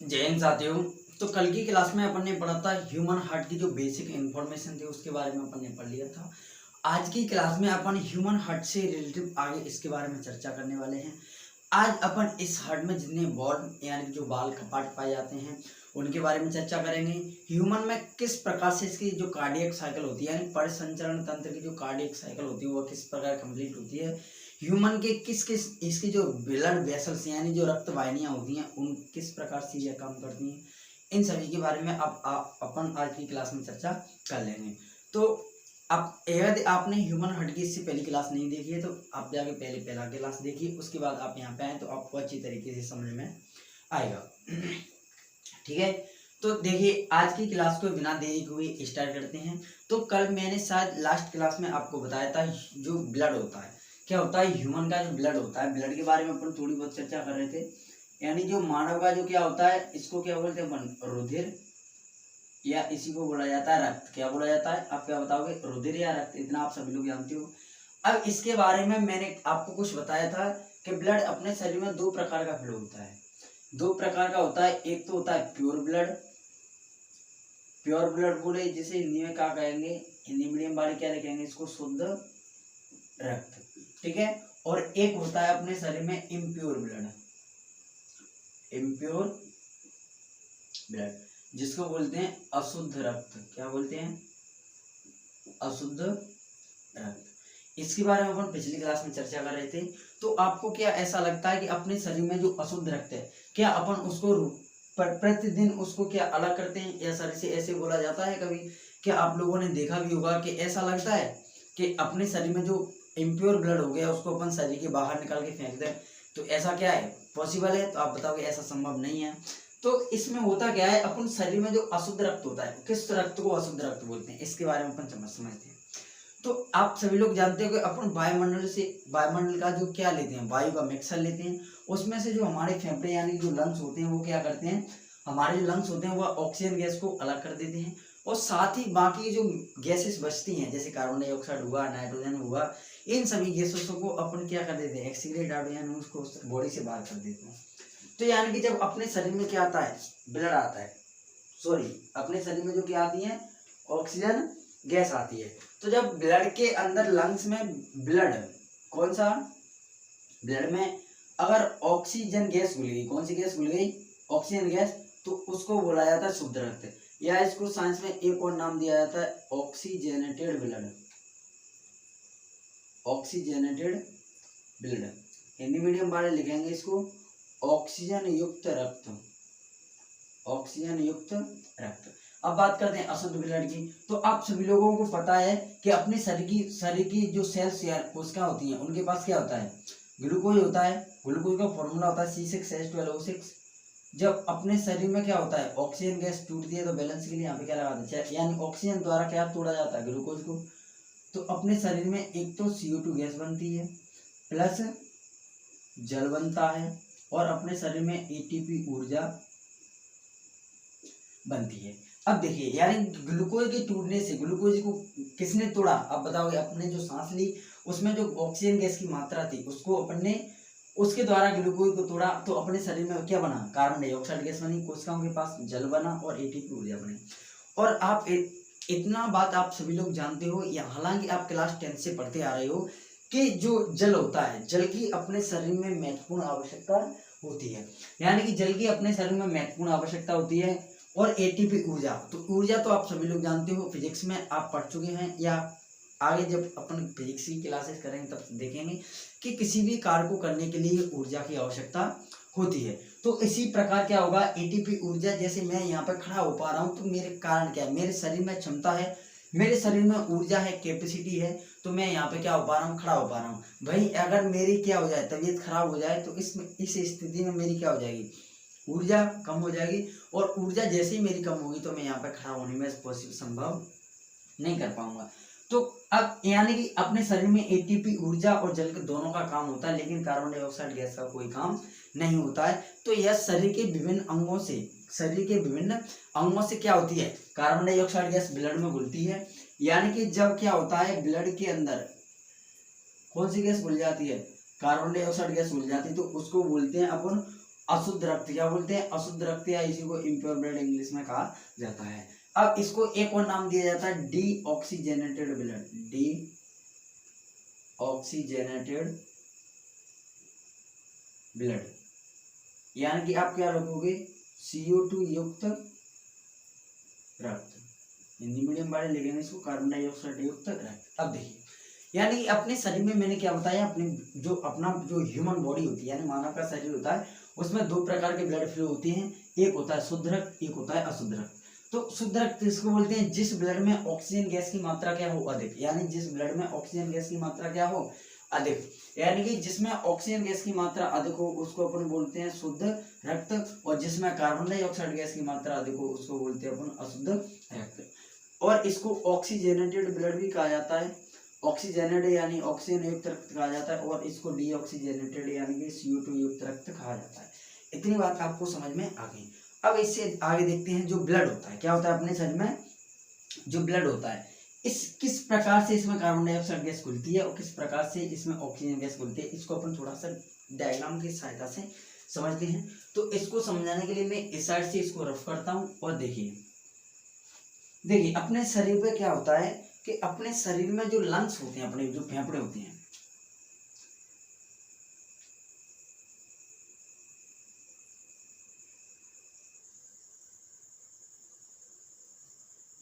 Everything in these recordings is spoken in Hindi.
जय हिंद साथियों। तो कल की क्लास में अपन ने पढ़ा था ह्यूमन हार्ट की जो बेसिक इंफॉर्मेशन थी उसके बारे में अपन ने पढ़ लिया था। आज की क्लास में अपन ह्यूमन हार्ट से रिलेटिव आगे इसके बारे में चर्चा करने वाले हैं। आज अपन इस हार्ट में जितने बॉल यानी जो बाल कपाट पाए जाते हैं उनके बारे में चर्चा करेंगे। ह्यूमन में किस प्रकार से इसकी जो कार्डियक साइकिल होती है यानी परिसंचरण तंत्र की जो कार्डियक साइकिल होती है वो किस प्रकार कंप्लीट होती है। ह्यूमन के किस किस इसकी जो ब्लड वेसल्स यानी जो रक्त वाहिनियां होती हैं उन किस प्रकार से ये काम करती हैं, इन सभी के बारे में अब अपन आज की क्लास में चर्चा कर लेंगे। तो अब यदि आपने ह्यूमन हार्ट की इससे पहली क्लास नहीं देखी है तो आप जाके पहला क्लास देखिए, उसके बाद आप यहाँ पे आए तो आपको अच्छी तरीके से समझ में आएगा। ठीक है, तो देखिए आज की क्लास को बिना देरी हुए स्टार्ट करते हैं। तो कल मैंने शायद लास्ट क्लास में आपको बताया था जो ब्लड होता है, क्या होता है ह्यूमन का जो ब्लड होता है, ब्लड के बारे में अपन थोड़ी बहुत चर्चा कर रहे थे। यानी जो मानव का जो क्या होता है इसको क्या बोलते हैं अपन, रुधिर, या इसी को बोला जाता है रक्त। क्या बोला जाता है आप क्या बताओगे, रुधिर या रक्त, इतना आप सभी लोग जानते हो। अब इसके बारे में मैंने आपको कुछ बताया था कि ब्लड अपने शरीर में दो प्रकार का फ्लो होता है, दो प्रकार का होता है। एक तो होता है प्योर ब्लड, प्योर ब्लड बोले जिसे हिंदी में क्या कहेंगे, हिंदी मीडियम वाले क्या लिखेंगे इसको, शुद्ध रक्त। ठीक है, और एक होता है अपने शरीर में इम्प्योर ब्लड, इम्प्योर ब्लड जिसको बोलते हैं अशुद्ध रक्त। क्या बोलते हैं, अशुद्ध रक्त। इसके बारे में अपन पिछली क्लास में चर्चा कर रहे थे। तो आपको क्या ऐसा लगता है कि अपने शरीर में जो अशुद्ध रक्त है क्या अपन उसको प्रतिदिन उसको क्या अलग करते हैं, या शरीर से ऐसे बोला जाता है कभी? क्या आप लोगों ने देखा भी होगा कि ऐसा लगता है कि अपने शरीर में जो इम्प्योर ब्लड हो गया उसको अपन शरीर के बाहर निकाल के फेंक दें, तो ऐसा क्या है पॉसिबल है? तो आप बताओगे ऐसा संभव नहीं है। तो इसमें होता क्या है, अपन शरीर में जो अशुद्ध रक्त होता है, किस रक्त को अशुद्ध रक्त बोलते हैं इसके बारे में अपन समझते हैं। तो आप सभी लोग जानते हो कि अपन वायुमंडल का जो क्या लेते हैं, वायु का मिक्सर लेते हैं। उसमें से जो हमारे फेफड़े यानी जो लंग्स होते हैं वो क्या करते हैं, हमारे जो लंग्स होते हैं वो ऑक्सीजन गैस को अलग कर देते हैं, और साथ ही बाकी जो गैसेस बचती हैं जैसे कार्बन डाइऑक्साइड हुआ, नाइट्रोजन हुआ, इन सभी गैसों को अपन क्या कर देते हैं, एक्सीक्रेट आउट यानी उसको बॉडी से बाहर कर देते हैं। तो यानी कि जब अपने शरीर में क्या आता है, ब्लड आता है, सॉरी अपने शरीर में जो क्या आती है, ऑक्सीजन गैस आती है। तो जब ब्लड के अंदर लंग्स में ब्लड, कौन सा ब्लड में अगर ऑक्सीजन गैस घुल गई, कौन सी गैस घुल गई, ऑक्सीजन गैस, तो उसको बोला जाता है शुद्ध रक्त, या इसको साइंस में एक और नाम दिया जाता है oxygenated blood, oxygenated blood. Hindi medium वाले लिखेंगे इसको ऑक्सीजन युक्त रक्त, ऑक्सीजन युक्त रक्त। अब बात करते हैं अशुद्ध ब्लड की। तो आप सभी लोगों को पता है कि अपने शरीर की जो सेल्स या कोशिकाएं होती हैं उनके पास क्या होता है, ग्लूकोज होता है। ग्लूकोज का फॉर्मूला होता है C6H12O6। जब अपने शरीर में क्या होता है, ऑक्सीजन गैस टूटती है तो बैलेंस के लिए यहाँ पे क्या लगा देते हैं, यानी ऑक्सीजन द्वारा क्या तोड़ा जाता है, ग्लूकोज को। तो अपने शरीर में एक तो CO2 गैस बनती है, प्लस जल बनता है, और अपने शरीर में ATP ऊर्जा बनती है। अब देखिए यानी ग्लूकोज के टूटने से, ग्लूकोज को किसने तोड़ा आप बताओगे, अपने जो सांस ली उसमें जो ऑक्सीजन गैस की मात्रा थी उसको अपन ने उसके द्वारा ग्लूकोज को तोड़ा, तो अपने शरीर में क्या बना, कार्बन डाइऑक्साइड गैस बनी, कोशिकाओं के पास जल बना और ATP ऊर्जा बनी। और आप इतना बात आप सभी लोग जानते हो, या हालांकि आप क्लास 10 से पढ़ते आ रहे हो कि जो जल होता है, जल की अपने शरीर में महत्वपूर्ण आवश्यकता होती है, यानी कि जल की अपने शरीर में महत्वपूर्ण आवश्यकता होती है। और ATP ऊर्जा, तो ऊर्जा तो आप सभी लोग जानते हो, फिजिक्स में आप पढ़ चुके हैं, या आगे जब अपन फिजिक्स की क्लासेस करेंगे तब देखेंगे कि किसी भी कार्य को करने के लिए ऊर्जा की आवश्यकता होती है। तो इसी प्रकार क्या होगा, ATP ऊर्जा, जैसे मैं यहाँ पर खड़ा हो पा रहा हूँ तो मेरे कारण क्या है, मेरे शरीर में क्षमता है, मेरे शरीर में ऊर्जा है, कैपेसिटी है, तो मैं यहाँ पे क्या हो पा रहा हूँ, खड़ा हो पा रहा हूँ। भाई अगर मेरी क्या हो जाए, तबीयत खराब हो जाए तो इस स्थिति में मेरी क्या हो जाएगी, ऊर्जा कम हो जाएगी, और ऊर्जा जैसे ही मेरी कम होगी तो मैं यहाँ पे खड़ा होने में संभव नहीं कर पाऊंगा। तो अब यानी कि अपने शरीर में ATP ऊर्जा और जल के दोनों का काम होता है, लेकिन कार्बन डाइऑक्साइड गैस का कोई काम नहीं होता है। तो यह शरीर के विभिन्न अंगों से क्या होती है, कार्बन डाइऑक्साइड गैस ब्लड में घुलती है। यानी कि जब क्या होता है, ब्लड के अंदर कौन सी गैस घुल जाती है, कार्बन डाइऑक्साइड गैस घुल जाती है, तो उसको बोलते हैं अपन अशुद्ध रक्त, क्या बोलते हैं, अशुद्ध रक्त, या इसी को इम्प्योर ब्लड इंग्लिश में कहा जाता है। अब इसको एक और नाम दिया जाता है D oxygenated blood, D oxygenated blood, यानी कि आप क्या रखोगे, CO2 युक्त रक्त, हिंदी मीडियम वाले लिखेंगे इसको कार्बन डाइऑक्साइड युक्त रक्त। अब देखिए, यानी अपने शरीर में मैंने क्या बताया, अपने जो अपना जो ह्यूमन बॉडी होती है, यानी मानव का शरीर होता है, उसमें दो प्रकार के ब्लड फ्लो होते हैं, एक होता है शुद्ध रक्त, एक होता है अशुद्ध रक्त। तो शुद्ध रक्त इसको बोलते हैं जिस ब्लड में ऑक्सीजन गैस की मात्रा क्या हो, अधिक, यानी जिस ब्लड में ऑक्सीजन गैस की मात्रा क्या हो, अधिक, यानी कि जिसमें ऑक्सीजन गैस की मात्रा अधिक हो उसको अपन बोलते हैं शुद्ध रक्त, और जिसमें कार्बन डाइऑक्साइड गैस की मात्रा अधिक हो उसको बोलते हैं अपन अशुद्ध रक्त। और इसको ऑक्सीजनेटेड ब्लड भी कहा जाता है, ऑक्सीजनेटेड यानी ऑक्सीजन युक्त रक्त कहा जाता है, और इसको डीऑक्सीजनेटेड यानी कि CO2 युक्त रक्त कहा जाता है। इतनी बात आपको समझ में आ गई। अब इससे आगे देखते हैं जो ब्लड होता है, क्या होता है अपने शरीर में जो ब्लड होता है, इस किस प्रकार से इसमें कार्बन डाइऑक्साइड गैस घुलती है और किस प्रकार से इसमें ऑक्सीजन गैस घुलती है, इसको अपन थोड़ा सा डायग्राम की सहायता से समझते हैं। तो इसको समझाने के लिए मैं इस साइड से इसको रफ करता हूँ, और देखिए अपने शरीर पे क्या होता है कि अपने शरीर में जो लंग्स होते हैं, अपने जो फेफड़े होते हैं,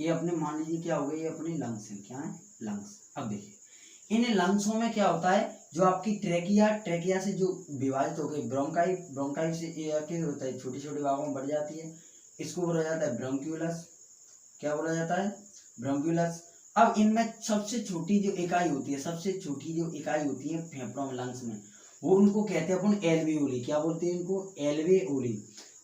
ये अपने मान लीजिए क्या हो गए, ये अपने लंग्स हैं, क्या है, लंग्स। अब देखिए इन लंग्सों में क्या होता है, जो आपकी ट्रेकिया से जो विभाजित हो गई, ब्रोंकाई से क्या होता है, छोटी छोटी भागों में बढ़ जाती है, इसको बोला जाता है ब्रोंक्यूलस, क्या बोला जाता है, ब्रोंक्यूलस। अब इनमें सबसे छोटी जो इकाई होती है, सबसे छोटी जो इकाई होती है फेफड़ों में, लंग्स में, वो उनको कहते हैं अपन एल्वियोली, क्या बोलते हैं इनको, एल्वियोली।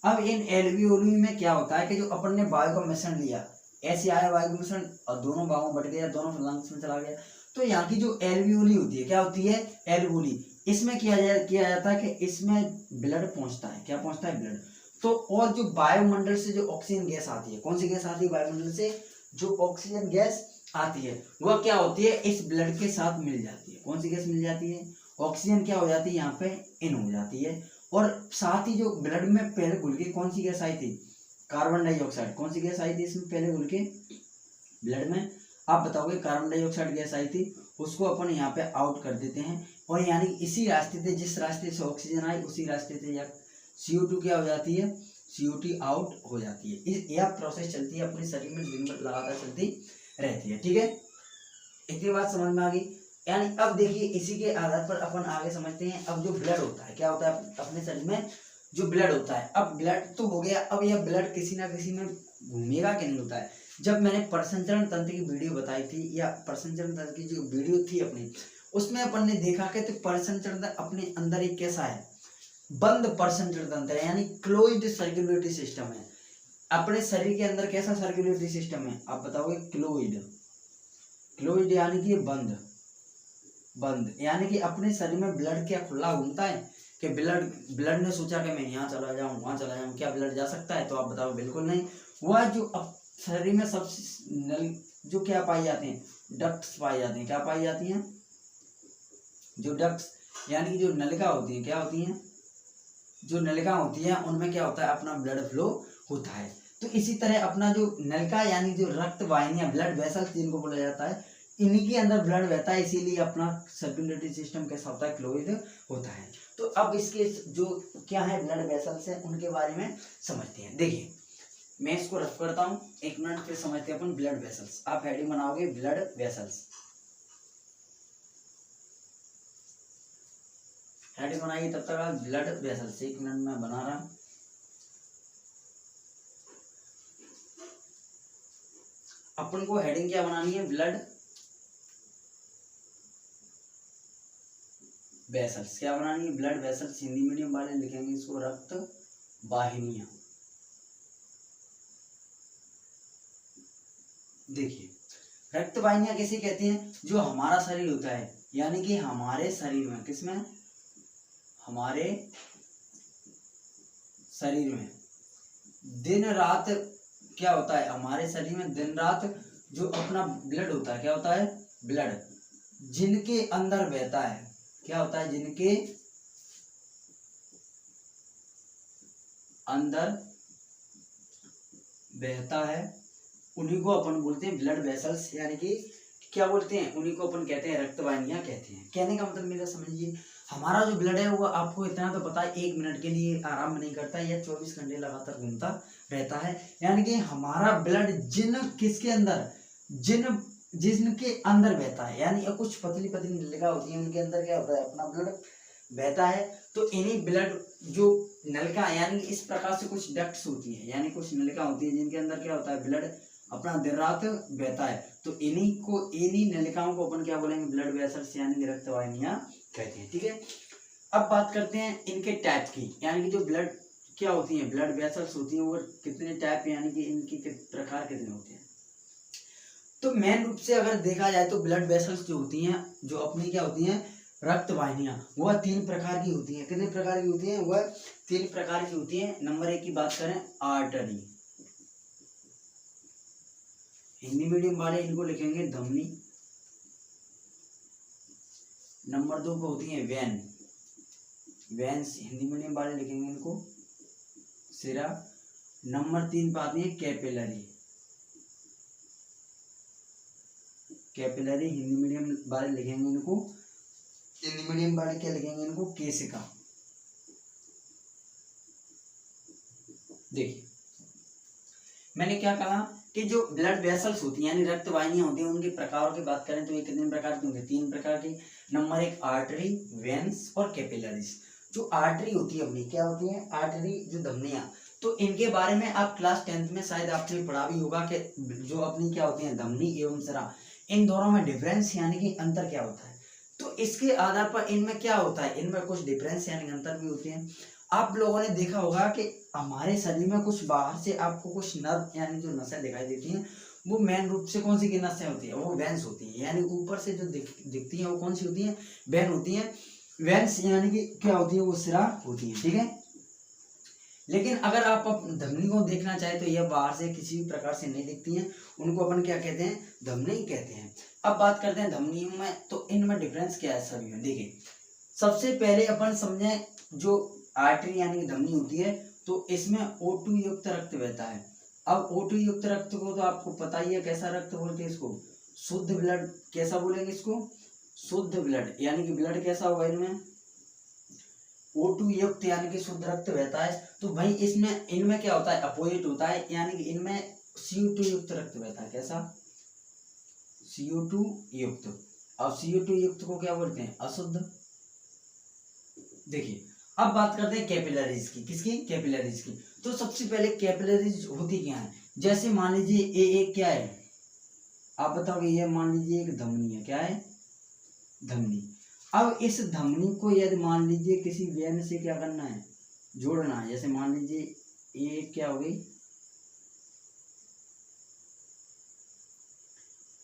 अब इन एल्वियोली में क्या होता है कि जो अपन ने वायु का मिश्रण लिया, ऐसे आया वायु का मिश्रण और दोनों भागों में बढ़ गया, दोनों लंग्स में चला गया, तो यहाँ की जो एल्वियोली होती है, क्या होती है, एल्वियोली, इसमें किया जाता है कि इसमें ब्लड पहुंचता है, क्या पहुंचता है, ब्लड। तो और जो वायुमंडल से जो ऑक्सीजन गैस आती है, कौन सी गैस आती है, वायुमंडल से जो ऑक्सीजन गैस आती है वह क्या होती है, इस ब्लड के साथ मिल जाती है, कौन सी गैस मिल जाती है, ऑक्सीजन क्या हो जाती है, यहाँ पे इन हो जाती है, और साथ ही जो ब्लड में पहले घुल के कौन सी गैस आई थी, कार्बन डाइऑक्साइड, कौन सी गैस आई थी इसमें पहले घुल के ब्लड में, आप बताओगे, कार्बन डाइऑक्साइड गैस आई थी, उसको अपन यहाँ पे आउट कर देते हैं, और यानी इसी रास्ते से, जिस रास्ते से ऑक्सीजन आई उसी रास्ते से या CO2 क्या हो जाती है, CO2 आउट हो जाती है। यह प्रोसेस चलती है अपने शरीर में, दिन भर लगातार चलती रहती है, ठीक है, इतनी बात समझ में आ गई। यानी अब देखिए इसी के आधार पर अपन आगे समझते हैं। अब जो ब्लड होता है, क्या होता है अपने शरीर में जो ब्लड होता है, अब ब्लड तो हो गया, अब यह ब्लड किसी ना किसी में घूमेगा कि नहीं होता है। जब मैंने प्रसंचरण तंत्र की वीडियो बताई थी, या प्रसंचरण तंत्र की जो वीडियो थी अपनी, उसमें अपन ने देखा कि तो प्रसंचरण तंत्र अपने अंदर एक कैसा है, बंद प्रसंचरण तंत्र है, यानी क्लोज्ड सर्कुलेटरी सिस्टम है। अपने शरीर के अंदर कैसा सर्कुलेटरी सिस्टम है, आप बताओगे, क्लोज्ड यानी कि बंद, यानी कि अपने शरीर में ब्लड क्या खुला घूमता है, कि ब्लड ने सोचा कि मैं यहाँ चला जाऊँ वहाँ चला जाऊँ, क्या ब्लड जा सकता है, तो आप बताओ बिल्कुल नहीं। वह जो अब शरीर में सबसे नल जो क्या पाई जाते हैं, डक्ट्स पाई जाती हैं, क्या पाई जाती हैं, जो डक्ट्स यानी कि जो नलिका होती है, क्या होती हैं, जो नलिका होती है उनमें क्या होता है, अपना ब्लड फ्लो होता है। तो इसी तरह अपना जो नलिका यानी जो रक्त वाहिनियां, ब्लड वेसल्स जिनको बोला जाता है, इन्हीं के अंदर ब्लड बहता है, इसीलिए अपना सर्कुलेटरी सिस्टम कैसा होता है, क्लोज्ड होता है। तो अब इसके जो क्या है ब्लड वेसल्स है उनके बारे में समझते हैं। देखिए मैं इसको रफ करता हूँ, एक मिनट फिर समझते हैं अपन ब्लड वेसल्स। आप हेडिंग बनाओगे ब्लड वेसल्स, हेडिंग बनाइए, तब तक आप ब्लड वेसल्स, एक मिनट में बना रहा। अपन को हेडिंग क्या बनानी है, ब्लड वेसल्स, क्या बनानी है, ब्लड वेसल्स। हिंदी मीडियम वाले लिखेंगे इसको रक्त वाहिनियां। देखिए रक्त वाहिनियां किसे कहते हैं, जो हमारा शरीर होता है, यानी कि हमारे शरीर में, किसमें, हमारे शरीर में दिन रात क्या होता है, हमारे शरीर में दिन रात जो अपना ब्लड होता है, क्या होता है, ब्लड जिनके अंदर बहता है, क्या होता है, जिनके अंदर बहता है उन्हीं को अपन बोलते हैं ब्लड वेसल्स, यानी कि क्या बोलते हैं, उन्हीं को अपन कहते हैं रक्त वाहिनियां कहते हैं। कहने का मतलब मेरा समझिए, हमारा जो ब्लड है वो आपको इतना तो पता है 1 मिनट के लिए आराम नहीं करता, या 24 घंटे लगातार घूमता रहता है। यानी कि हमारा ब्लड किसके अंदर, जिनके अंदर बहता है, यानी कुछ पतली पतली नलिका होती है उनके अंदर क्या होता है, अपना ब्लड बहता है। तो इन्हीं ब्लड जो नलिका, यानी इस प्रकार से कुछ डक्ट्स होती है, यानी कुछ नलिका होती है जिनके अंदर क्या होता है, ब्लड अपना दिन रात बहता है। तो इन्हीं नलिकाओं को अपन क्या बोलेंगे, ब्लड वेसल्स, यानी रक्त वाहिनियां कहते हैं। ठीक है, अब बात करते हैं इनके टाइप की, यानी कि जो ब्लड क्या होती है, ब्लड वेसल्स होती है वो कितने टाइप, यानी कि इनके प्रकार कितने होते हैं। तो मेन रूप से अगर देखा जाए तो ब्लड वेसल्स जो होती हैं, जो अपनी क्या होती हैं, रक्त वाहिनियां, वह 3 प्रकार की होती हैं। कितने प्रकार की होती हैं, वह 3 प्रकार की होती हैं। नंबर 1 की बात करें, आर्टरी, हिंदी मीडियम वाले इनको लिखेंगे धमनी। नंबर 2 पे होती है वेन्स, हिंदी मीडियम वाले लिखेंगे इनको सिरा। नंबर 3 पे आती है कैपिलरी, हिंदी मीडियम वाले लिखेंगे इनको, हिंदी मीडियम वाले क्या लिखेंगे इनको, केशिका। देखिए मैंने क्या कहा कि जो ब्लड वेसल्स होती हैं, यानी रक्त वाहिनियां होती हैं, उनके प्रकारों की बात करें तो ये कितने प्रकार की होंगे, 3 प्रकार की। नंबर 1 आर्टरी, वेन्स और कैपिलरीज। जो आर्टरी होती है अपनी, क्या होती है आर्टरी, जो धमनियां, तो इनके बारे में आप क्लास 10th में शायद आपने पढ़ा भी होगा कि जो अपनी क्या होती है, धमनी एवं सिरा, इन दोनों में डिफरेंस यानी कि अंतर क्या होता है। तो इसके आधार पर इनमें क्या होता है, इनमें कुछ डिफरेंस यानी अंतर भी होते हैं। आप लोगों ने देखा होगा कि हमारे शरीर में कुछ बाहर से आपको कुछ नर्व यानी जो नसें दिखाई देती हैं, वो मेन रूप से कौन सी की नसें होती है, वो वेन्स होती हैं। यानी ऊपर से जो दिखती हैं वो कौन सी होती हैं, वेन होती हैं। वेन्स यानी कि क्या होती है, वो सिरा होती है। ठीक है, लेकिन अगर आप धमनी को देखना चाहे तो यह बाहर से किसी भी प्रकार से नहीं दिखती हैं, उनको अपन क्या कहते हैं, धमनी कहते हैं। अब बात करते हैं धमनियों में, तो इनमें डिफरेंस क्या है सभी में। देखिए सबसे पहले अपन समझे, जो आर्टरी यानी कि धमनी होती है, तो इसमें O2 युक्त रक्त बहता है। अब O2 युक्त रक्त को तो आपको पता ही है कैसा रक्त बोलते हैं इसको, शुद्ध ब्लड। कैसा बोलेंगे इसको, शुद्ध ब्लड, यानी कि ब्लड कैसा होगा इनमें, O2 युक्त यानी कि शुद्ध रक्त बहता है। तो भाई इसमें इनमें क्या होता है, अपोजिट होता है, यानी कि इनमें CO2 युक्त रक्त बहता है। कैसा, CO2 युक्त। अब CO2 युक्त को क्या बोलते हैं, अशुद्ध। देखिए अब बात करते हैं कैपिलरीज की, किसकी, कैपिलरीज की। तो सबसे पहले कैपिलरीज होती क्या है, जैसे मान लीजिए ये एक क्या है, आप बताओगे, ये मान लीजिए एक धमनी है, क्या है, धमनी। अब इस धमनी को यदि मान लीजिए किसी वेन से क्या करना है, जोड़ना है। जैसे मान लीजिए ये क्या हो गई,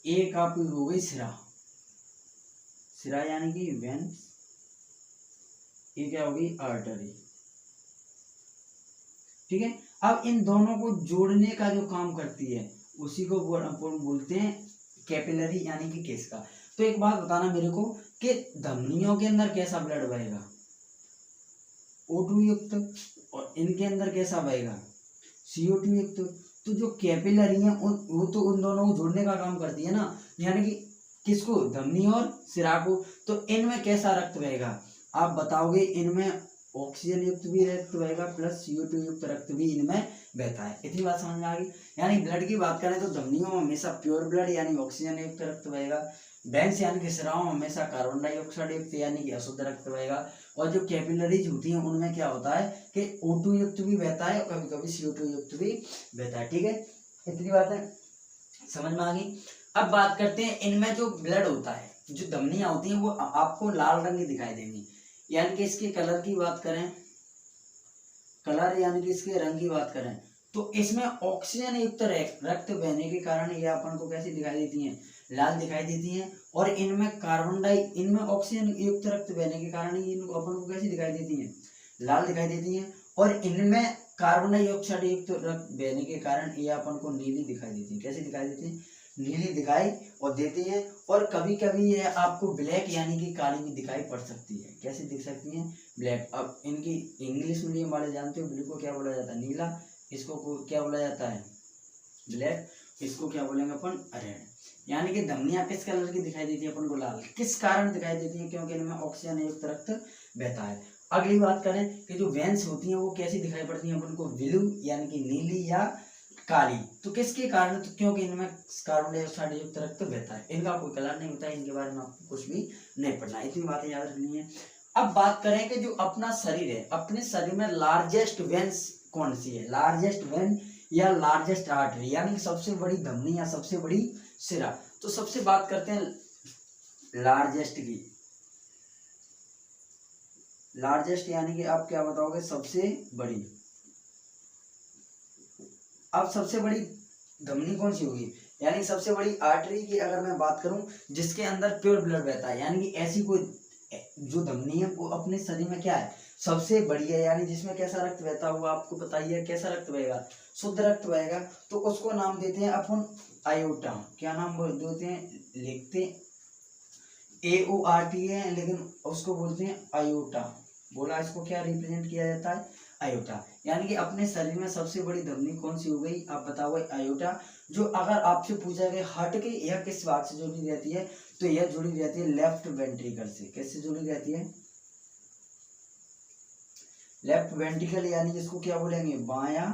एक आपकी हो गई सिरा, सिरा यानी कि वेन, ये क्या होगी, आर्टरी। ठीक है, अब इन दोनों को जोड़ने का जो काम करती है उसी को बोलते हैं कैपिलरी यानी कि केशिका। तो एक बात बताना मेरे को कि धमनियों के अंदर कैसा ब्लड बहेगा, O2 युक्त, और इनके अंदर कैसा बहेगा, CO2 युक्त। तो जो कैपिलरी है वो तो उन दोनों को जोड़ने का काम करती है ना, यानी कि किसको, धमनी और सिरा को। तो इनमें कैसा रक्त बहेगा, आप बताओगे, इनमें ऑक्सीजन युक्त भी रक्त बहेगा प्लस CO2 युक्त रक्त भी इनमें बहता है। इतनी बात समझ में आ गई। यानी ब्लड की बात करें तो धमनियों में हमेशा प्योर ब्लड यानी ऑक्सीजन युक्त रक्त बहेगा, वेन्स यानी कि सिराओं में हमेशा कार्बन डाइऑक्साइड युक्त यानी कि अशुद्ध रक्त बहेगा, और जो कैपिलरीज होती हैं उनमें क्या होता है कि O2 युक्त भी बहता है और कभी कभी CO2 युक्त भी बहता है। ठीक है, इतनी बात है समझ में आ गई। अब बात करते हैं इनमें जो ब्लड होता है, जो धमनियां होती हैं वो आपको लाल रंग की दिखाई देंगी, यानी कि इसके कलर की बात करें, कलर यानी कि इसके रंग की बात करें, तो इसमें ऑक्सीजन युक्त रक्त बहने के कारण ये अपन को कैसी दिखाई देती हैं, लाल दिखाई देती हैं। और इनमें ऑक्सीजन युक्त रक्त बहने के कारण ये अपन को कैसी दिखाई देती हैं, लाल दिखाई देती हैं। और इनमें कार्बन डाइऑक्साइड युक्त रक्त बहने के कारण ये अपन को नीली दिखाई देती है। कैसी दिखाई देती है, नीली दिखाई और देती है, और कभी कभी ये आपको ब्लैक यानी कि काली भी दिखाई पड़ सकती है। कैसे दिख सकती है? ब्लैक। अब इनकी इंग्लिश मीडियम वाले जानते हो ब्लू को क्या बोला जाता है? नीला। इसको क्या बोला जाता है? ब्लैक। इसको क्या बोलेंगे अपन? रेड। यानी कि धमनियां किस कलर की दिखाई देती है अपन को? लाल। किस कारण दिखाई देती है? क्योंकि इनमें ऑक्सीजन युक्त रक्त बहता है। अगली बात करें कि जो वेन्स होती हैं वो कैसी दिखाई पड़ती हैं अपन को? ब्लू यानी कि नीली या काली। तो किसके कारण? तो क्योंकि इनमें कार्बन डाइऑक्साइड युक्त रक्त बहता है। इनका कोई कलर नहीं होता है, इनके बारे में आपको कुछ भी नहीं पढ़ना, इतनी बातें याद रखनी है। अब बात करें कि जो अपना शरीर है, अपने शरीर में लार्जेस्ट वेन्स कौन सी है? लार्जेस्ट वेन या लार्जेस्ट आर्टरी यानी कि सबसे बड़ी धमनी या सबसे बड़ी सिरा। तो सबसे बात करते हैं लार्जेस्ट की। लार्जेस्ट यानी कि आप क्या बताओगे? सबसे बड़ी। अब सबसे बड़ी धमनी कौन सी होगी? यानी सबसे बड़ी आर्टरी की अगर मैं बात करूं जिसके अंदर प्योर ब्लड बहता है, यानी कि ऐसी कोई जो धमनी है वो अपने शरीर में क्या है? सबसे बड़ी है, यानी जिसमें कैसा रक्त बहता हुआ आपको बताइए, कैसा रक्त बहेगा? शुद्ध रक्त बहेगा। तो उसको नाम देते हैं अपन आयोटा। क्या नाम देते हैं? लिखते AORT है, लेकिन उसको बोलते हैं आयोटा। बोला इसको क्या रिप्रेजेंट किया जाता है? आयोटा। यानी कि अपने शरीर में सबसे बड़ी धमनी कौन सी हो गई? आप बताओ आयोटा। जो अगर आपसे पूछा गया हार्ट के यह किस भाग से जुड़ी रहती है, तो यह जुड़ी रहती है लेफ्ट वेंट्रिकल से। कैसे जुड़ी रहती है? लेफ्ट वेंट्रिकल, यानी जिसको क्या बोलेंगे? बायां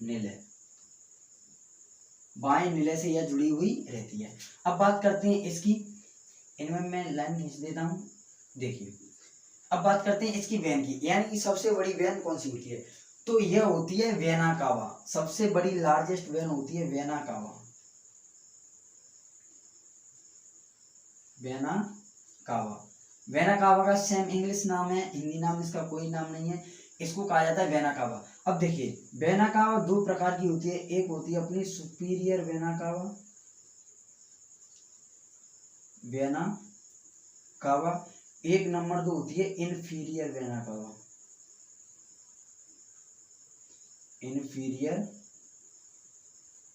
निलय। बाएं निलय से यह जुड़ी हुई रहती है। अब बात करते हैं इसकी, इनमें मैं लाइन खींच देता हूं, देखिए। अब बात करते हैं इसकी वेन की, यानी कि सबसे बड़ी वेन कौन सी होती है? तो यह होती है वेना कावा। सबसे बड़ी लार्जेस्ट वेन होती है vena cava. Vena cava. Vena cava का सेम इंग्लिश नाम है, हिंदी नाम इसका कोई नाम नहीं है। इसको कहा जाता है वेना कावा। अब देखिए वेना कावा दो प्रकार की होती है। एक होती है अपनी superior vena cava, vena cava. एक नंबर 2 होती है inferior vena cava, inferior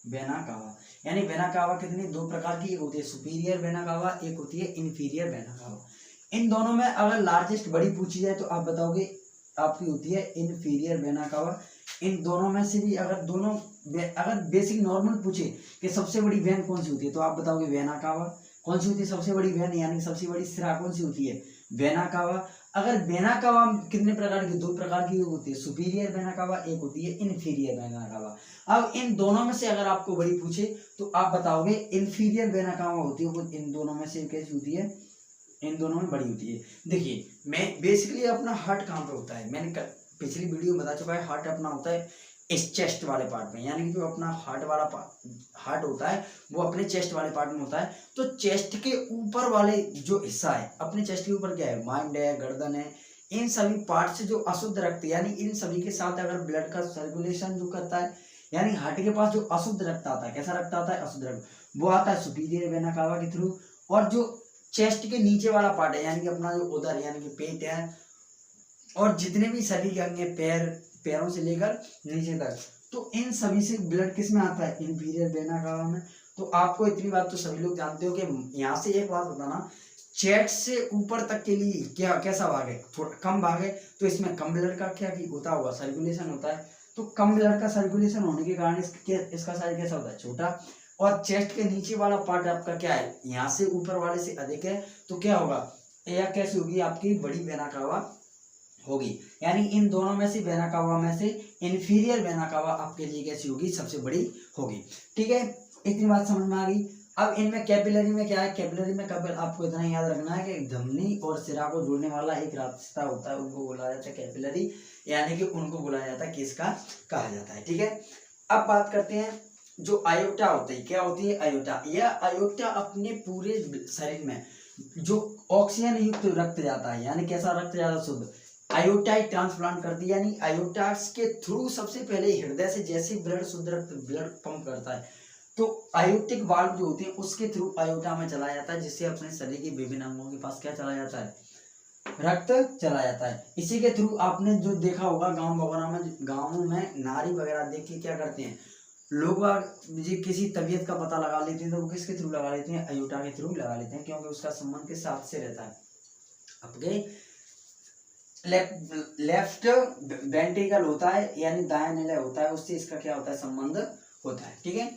vena cava. यानी वेना कावा कितनी? दो प्रकार की, एक होती है सुपीरियर वेना कावा, एक होती है इनफीरियर वेना कावा। इन दोनों में अगर लार्जेस्ट बड़ी पूछी जाए तो आप बताओगे आपकी होती है इनफीरियर वेना कावा। इन दोनों में से भी अगर बेसिक नॉर्मल पूछे कि सबसे बड़ी वेन कौन सी होती है, तो आप बताओगे वेना कावा। कौन सी होती है सबसे बड़ी वेन, यानी सबसे बड़ी सिरा कौन सी होती है? Vena cava. अगर वेना कावा कितने प्रकार की? दो प्रकार की होती है, सुपीरियर वेना कावा, एक होती है इनफीरियर वेना कावा। अब इन दोनों में से अगर आपको बड़ी पूछे तो आप बताओगे इनफीरियर वेना कावा होती है। वो इन दोनों में से कैसी होती है? इन दोनों में बड़ी होती है। देखिए मैं बेसिकली अपना हार्ट कहाँ पे होता है, मैंने पिछली वीडियो में बता चुका है। हार्ट अपना होता है इस चेस्ट वाले पार्ट में, यानी कि जो अपना हार्ट होता है वो अपने चेस्ट वाले पार्ट में होता है। तो चेस्ट के ऊपर वाले जो हिस्सा है, अपने चेस्ट के ऊपर क्या है? माइंड है, गर्दन है। इन सभी पार्ट से जो अशुद्ध रक्त, यानी इन सभी के साथ अगर ब्लड का सर्कुलेशन जो करता है, यानी हार्ट के पास जो अशुद्ध रक्त आता है, कैसा रक्त आता है? अशुद्ध रक्त। वो आता है सुपीरियर वेना कावा के थ्रू। और जो चेस्ट के नीचे वाला पार्ट है, यानी कि अपना जो उदर यानी कि पेट है, और जितने भी शरीर के अंग है, पैरों से लेकर नीचे तक, तो इन सभी से ब्लड किस में आता है? इनफीरियर वेना कावा में। तो आपको इतनी बात तो सभी लोग जानते हो कि यहाँ से एक बात बताना, चेस्ट से ऊपर तक के लिए क्या कैसा भाग है? थोड़ा कम भाग है, तो इसमें कम ब्लड का क्या होता होगा? सर्कुलेशन होता है। तो कम ब्लड का सर्कुलेशन होने के कारण इसका साइज कैसा होता है? छोटा। और चेस्ट के नीचे वाला पार्ट आपका क्या है? यहाँ से ऊपर वाले से अधिक है, तो क्या होगा? यह कैसी होगी? आपकी बड़ी वेना कावा होगी। यानी इन दोनों में से वेना कावा में से इनफीरियर वेना कावा आपके लिए कैसी होगी? सबसे बड़ी होगी। ठीक है, इतनी बात समझ में आ गई। अब इनमें कैपिलरी में क्या है? कैपिलरी में आपको इतना याद रखना है कि धमनी और सिरा को जोड़ने वाला एक रास्ता होता है, उनको बोला जाता है कैपिलरी, यानी कि उनको बोला जाता है, किसका कहा जाता है। ठीक है, अब बात करते हैं जो आयोटा होती है। क्या होती है? आयोटा। यह आयोटा अपने पूरे शरीर में जो ऑक्सीजन युक्त रक्त जाता है, यानी कैसा रक्त जाता? शुद्ध। आयोटाइड ट्रांसप्लांट करती है, यानी आयोटास के थ्रू सबसे पहले हृदय से जैसे ब्लड शुद्ध रक्त ब्लड पंप करता है, तो आयोटिक वाल्व जो होते हैं उसके थ्रू आयोटा में चला जाता है, जिससे अपने शरीर के विभिन्न अंगों के पास क्या चला जाता है? रक्त चला जाता है। इसी के थ्रू आपने जो देखा होगा गांव वगैरह में, गांवों में नारी वगैरह देख के क्या करते हैं? लोग जी किसी तबीयत का पता लगा लेते हैं तो वो किसके थ्रू लगा लेते हैं, अयोटा के थ्रू लगा लेते हैं, क्योंकि उसका संबंध किस साथ से रहता है, आपके लेफ्ट वेंट्रिकल होता है यानी दायां निलय होता है, उससे इसका क्या होता है, संबंध होता है। ठीक है,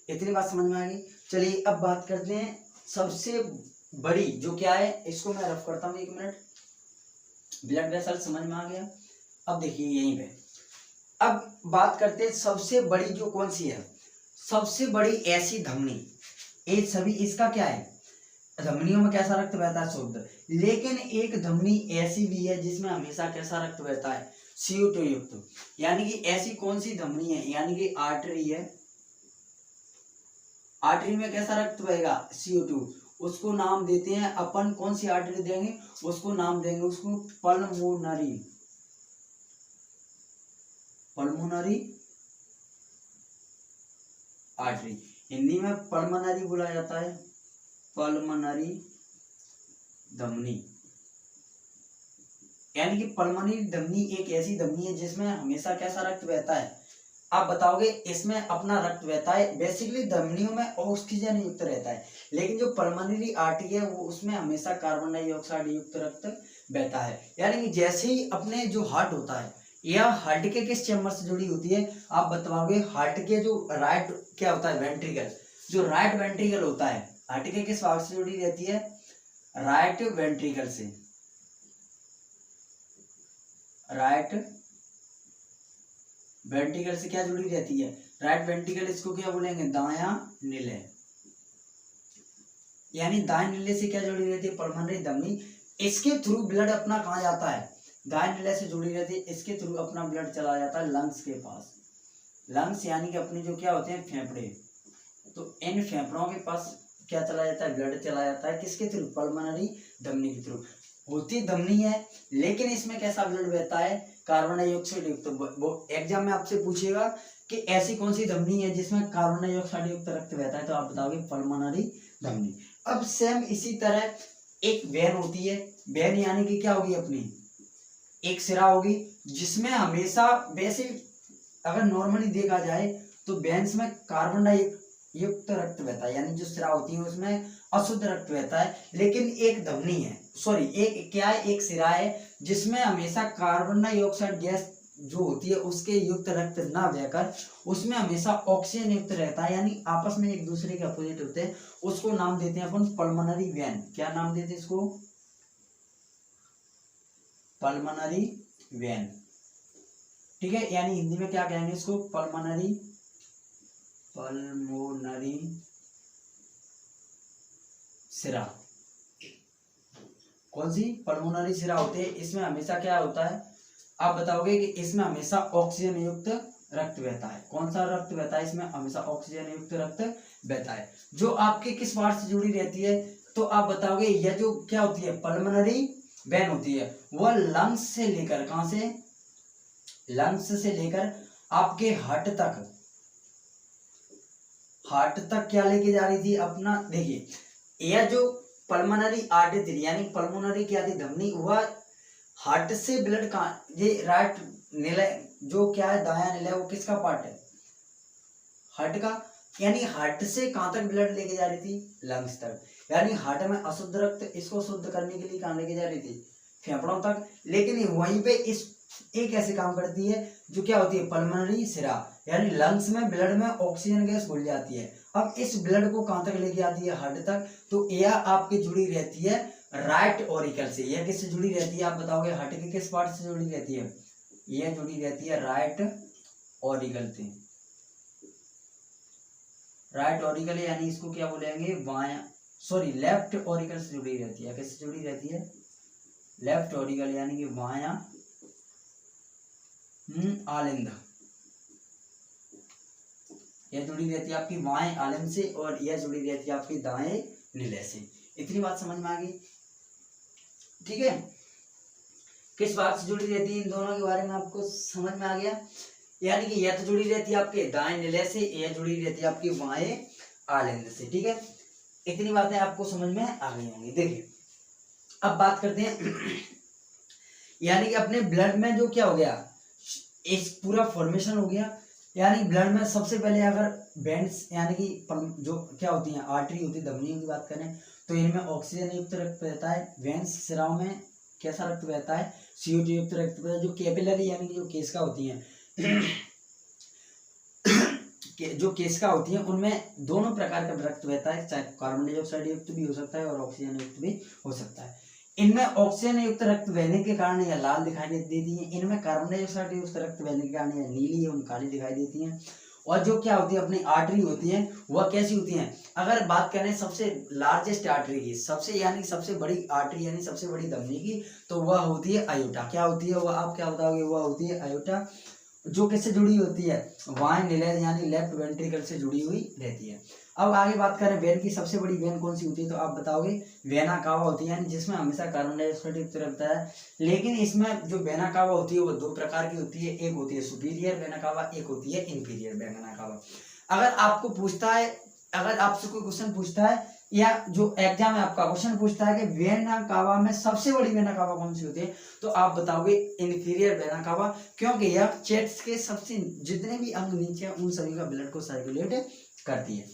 इतनी बात समझ में आ गई। चलिए अब बात करते हैं सबसे बड़ी जो क्या है, इसको मैं रफ करता हूँ 1 मिनट। ब्लड वेसल समझ में आ गया। अब देखिए यहीं पे अब बात करते हैं सबसे बड़ी जो कौन सी है, सबसे बड़ी ऐसी धमनी, ये सभी इसका क्या है, धमनियों में कैसा रक्त बहता है, शुद्ध। लेकिन एक धमनी ऐसी भी है जिसमें हमेशा कैसा रक्त बहता है, CO2 युक्त। यानी कि ऐसी कौन सी धमनी है, यानी कि आर्टरी है, आर्टरी में कैसा रक्त बहेगा, CO2। उसको नाम देते हैं अपन, कौन सी आर्टरी देंगे, उसको नाम देंगे उसको पल्मोनरी, पल्मोनरी आर्टरी। हिंदी में पल्मोनरी बोला जाता है, पल्मोनरी धमनी। यानी कि पल्मोनरी धमनी एक ऐसी धमनी है जिसमें हमेशा कैसा रक्त बहता है, आप बताओगे इसमें अपना रक्त बहता है। बेसिकली धमनियों में ऑक्सीजन युक्त रहता है, लेकिन जो पल्मोनरी आर्टरी है वो उसमें हमेशा कार्बन डाइऑक्साइड युक्त रक्त बहता है। यानी कि जैसे ही अपने जो हार्ट होता है, यह हार्ट के किस चैम्बर से जुड़ी होती है, आप बताओगे हार्ट के जो राइट क्या होता है, वेंट्रिकल, जो राइट वेंट्रिकल होता है हार्ट के किस भाग से जुड़ी रहती है, राइट वेंट्रिकल से, राइट वेंट्रिकल से क्या जुड़ी रहती है, राइट वेंट्रिकल, इसको क्या बोलेंगे, दायां निलय। यानी दाएं निलय से क्या जुड़ी रहती है, पल्मोनरी धमनी। इसके थ्रू ब्लड अपना कहाँ जाता है, दाएं निलय से जुड़ी रहती है, इसके थ्रू अपना ब्लड चला जाता है लंग्स के पास। लंग्स यानी कि अपने जो क्या होते हैं, फेफड़े। तो इन फेफड़ों के पास क्या चला जाता है, ब्लड चला जाता है, किसके थ्रू, पल्मोनरी धमनी के थ्रू। होती धमनी है लेकिन इसमें कैसा ब्लड बहता है, कार्बन डाइऑक्साइड युक्त। वो एग्जाम में आपसे पूछेगा कि ऐसी कौन सी धमनी है जिसमें कार्बन डाइऑक्साइड युक्त रक्त बहता है, तो आप बताओगे पल्मोनरी धमनी। अब सेम इसी तरह एक वेन होती है, वेन यानी कि क्या होगी, अपनी एक सिरा होगी जिसमें हमेशा, वैसे अगर नॉर्मली देखा जाए तो वेन्स में कार्बन डाइयुक्त रक्त बहता है, यानी जो सिरा होती है उसमें अशुद्ध रक्त बहता है। लेकिन एक धमनी है, सॉरी एक क्या है, एक सिरा है जिसमें हमेशा कार्बन डाइऑक्साइड गैस जो होती है उसके युक्त रक्त ना बहकर उसमें हमेशा ऑक्सीजन युक्त रहता है, यानी आपस में एक दूसरे के अपोजिट होते हैं। उसको नाम देते हैं अपन पल्मोनरी वेन। क्या नाम देते हैं इसको, पल्मोनरी वेन। ठीक है, यानी हिंदी में क्या कहेंगे इसको, पल्मोनरी सिरा। कौन सी, पल्मोनरी सिरा होते हैं। इसमें हमेशा क्या होता है, आप बताओगे कि इसमें हमेशा ऑक्सीजन युक्त रक्त बहता है। कौन सा रक्त बहता है, इसमें हमेशा ऑक्सीजन युक्त रक्त बहता है। जो आपके किस पार्ट से जुड़ी रहती है, तो आप बताओगे यह जो क्या होती है, पल्मोनरी वेन होती है, वह लंग्स से लेकर, कहां से, लंग्स से लेकर आपके हार्ट तक क्या लेके जा रही थी अपना। देखिए यह जो पल्मोनरी आर्टरी यानी पल्मोनरी क्या थी, धमनी, वह हार्ट से ब्लड का, ये राइट निलय जो क्या है, दायां निलय, वो किसका पार्ट है, हार्ट का। यानी हार्ट से कहां तक ब्लड लेके जा रही थी, लंग्स तक। यानी हार्ट में अशुद्ध रक्त, इसको शुद्ध करने के लिए कहां लेके जा रही थी, फेफड़ों तक। लेकिन वहीं पे इस एक ऐसे काम करती है जो क्या होती है, पल्मोनरी सिरा, यानी लंग्स में ब्लड में ऑक्सीजन गैस घुल जाती है। अब इस ब्लड को कहां तक लेके आती है, हार्ट तक। तो यह आपकी जुड़ी रहती है राइट ऑरिकल से। यह किससे जुड़ी रहती है, आप बताओगे हार्ट के किस पार्ट से जुड़ी रहती है, यह जुड़ी रहती है राइट ऑरिकल से। राइट ऑरिकल यानी इसको क्या बोलेंगे, बायां, सॉरी लेफ्ट ऑरिकल से जुड़ी रहती है। किससे जुड़ी रहती है, लेफ्ट ऑरिकल यानी कि बायां आलिंद, यह जुड़ी रहती है आपकी बाएं आलिंद से, और यह जुड़ी रहती है आपकी दाएं निलय से। इतनी बात समझ में आ गई। ठीक है, किस बात से जुड़ी रहती है, इन दोनों के बारे में आपको समझ में आ गया। यानी कि यह तो जुड़ी रहती है आपके दाएं निलय से, यह जुड़ी रहती है आपकी बाएं आलिंद से। ठीक है, इतनी बातें आपको समझ में आ गई होंगी। देखिए अब बात करते हैं यानी कि अपने ब्लड में जो क्या हो गया, एक पूरा फॉर्मेशन हो गया। यानी ब्लड में सबसे पहले अगर वेन्स यानी कि जो क्या होती हैं, आर्टरी होती है, धमनियों की बात करें तो इनमें ऑक्सीजन युक्त रक्त बहता है। वेन्स सिराओं में कैसा रक्त बहता है, CO2 युक्त रक्त बहता है। जो कैपिलरी यानी कि जो केशिका होती हैं जो केशिका होती है उनमें दोनों प्रकार का रक्त बहता है, चाहे कार्बन डाइऑक्साइड युक्त भी हो सकता है और ऑक्सीजन युक्त भी हो सकता है। इनमें ऑक्सीजन युक्त रक्त बहने के कारण यह लाल दिखाई देती है, इनमें कार्बन डाइऑक्साइड युक्त रक्त बहने के कारण यह नीली एवं काली दिखाई देती है। और जो क्या होती है अपनी आर्टरी होती है वह कैसी होती है, अगर बात करें सबसे लार्जेस्ट आर्टरी की, सबसे यानी सबसे बड़ी आर्टरी यानी सबसे बड़ी धमनी की, तो वह होती है अयोटा। क्या होती है वह, आप क्या बताओगे, वह होती है अयोटा। जो किससे जुड़ी होती है, वाइन निलेज यानी लेफ्ट वेंट्रिकल से जुड़ी हुई रहती है। अब आगे बात करें वेन की, सबसे बड़ी वेन कौन सी होती है, तो आप बताओगे वेना कावा होती है, जिसमें हमेशा कार्बन डाइऑक्साइड युक्त रहता है। लेकिन इसमें जो वेना कावा होती है वो दो प्रकार की होती है, एक होती है सुपीरियर वेना कावा, एक होती है इंफीरियर वेना कावा। अगर आपको पूछता है, अगर आपसे कोई क्वेश्चन पूछता है या जो एग्जाम में आपका क्वेश्चन पूछता है कि वेना कावा में सबसे बड़ी वेना कावा कौन सी होती है, तो आप बताओगे इंफीरियर वेना कावा, क्योंकि यह चेस्ट के सबसे जितने भी अंग नीचे हैं उन सभी का ब्लड को सर्कुलेट करती है।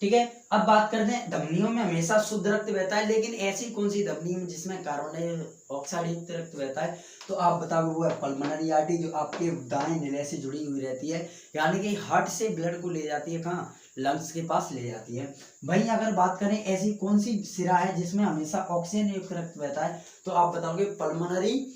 ठीक है, अब बात करते हैं धमनियों में हमेशा शुद्ध रक्त बहता है, लेकिन ऐसी कौन सी धमनी में जिसमें कार्बन डाइऑक्साइड युक्त रक्त बहता है, तो आप बताओगे वो है पल्मोनरी आर्टरी, जो आपके दाएं निलय से जुड़ी हुई रहती है, यानी कि हार्ट से ब्लड को ले जाती है, कहाँ, लंग्स के पास ले जाती है। वहीं अगर बात करें ऐसी कौन सी सिरा है जिसमें हमेशा ऑक्सीजन युक्त रक्त बहता है, तो आप बताओगे पल्मोनरी